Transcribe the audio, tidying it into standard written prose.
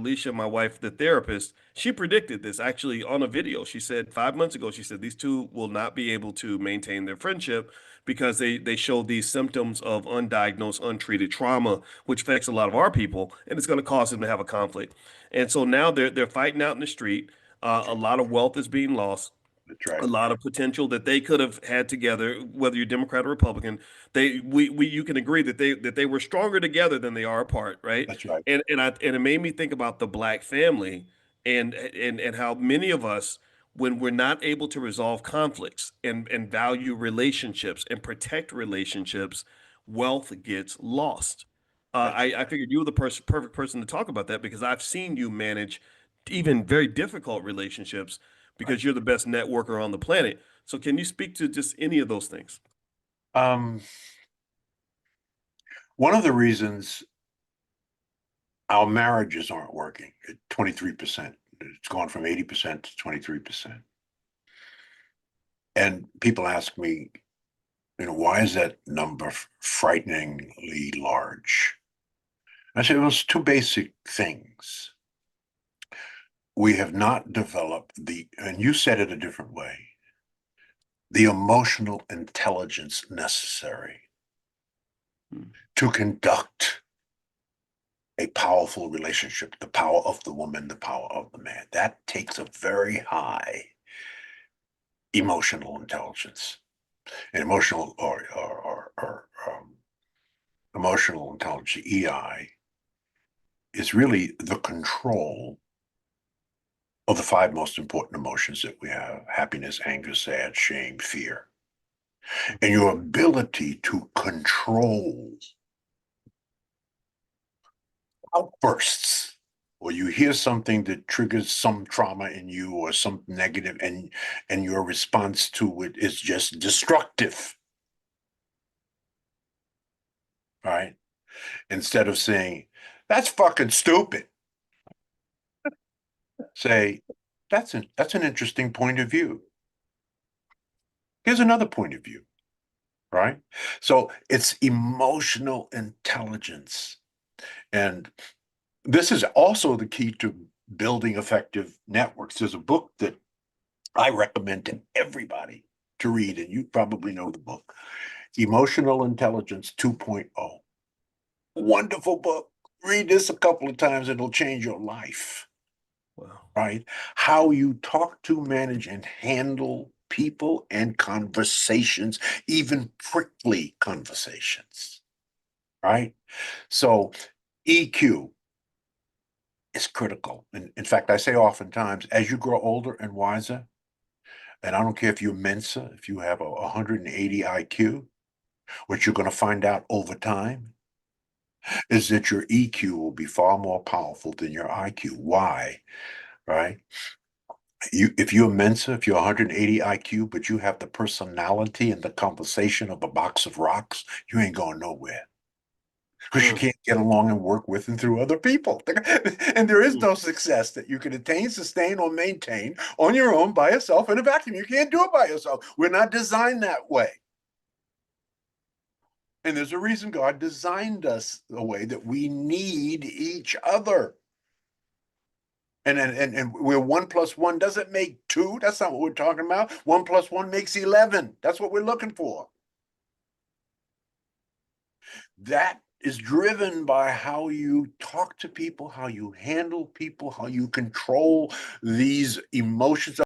Alicia, my wife, the therapist, she predicted this actually on a video. She said 5 months ago, she said these two will not be able to maintain their friendship because they show these symptoms of undiagnosed, untreated trauma, which affects a lot of our people, and it's going to cause them to have a conflict. And so now they're fighting out in the street. A lot of wealth is being lost, That's a right. lot of potential that they could have had together, whether you're Democrat or Republican. We you can agree that they were stronger together than they are apart, right? That's right. And it made me think about the black family and how many of us, when we're not able to resolve conflicts and value relationships and protect relationships, wealth gets lost. That's I figured you were the perfect person to talk about that because I've seen you manage even very difficult relationships right. because you're the best networker on the planet. So can you speak to just any of those things? Um, One of the reasons our marriages aren't working at 23%. It's gone from 80% to 23%. And people ask me, why is that number frighteningly large? I say, well, it's two basic things. We have not developed and you said it a different way, the emotional intelligence necessary Hmm. to conduct a powerful relationship, the power of the woman, the power of the man. That takes a very high emotional intelligence. And emotional intelligence, EI, is really the control of the five most important emotions that we have: happiness, anger, sad, shame, fear. And your ability to control outbursts, or you hear something that triggers some trauma in you or some negative, and your response to it is just destructive, right? Instead of saying, that's fucking stupid, say, that's an interesting point of view. Here's another point of view, right? So it's emotional intelligence. And this is also the key to building effective networks. There's a book that I recommend to everybody to read, and you probably know the book, Emotional Intelligence 2.0. Wonderful book. Read this a couple of times, it'll change your life, Wow. right? How you talk to, manage, and handle people and conversations, even prickly conversations, right? So EQ is critical. And in fact, I say oftentimes, as you grow older and wiser, and I don't care if you're Mensa, if you have a 180 IQ, what you're going to find out over time is that your EQ will be far more powerful than your IQ. Why? Right? If you're Mensa, if you're 180 IQ, but you have the personality and the conversation of a box of rocks, you ain't going nowhere because you Mm, can't get along and work with and through other people. And there is mm. no success that you can attain, sustain, or maintain on your own by yourself in a vacuum. You can't do it by yourself. We're not designed that way. And there's a reason God designed us the way that we need each other. And where one plus one doesn't make two, that's not what we're talking about. One plus one makes 11. That's what we're looking for. That is driven by how you talk to people, how you handle people, how you control these emotions.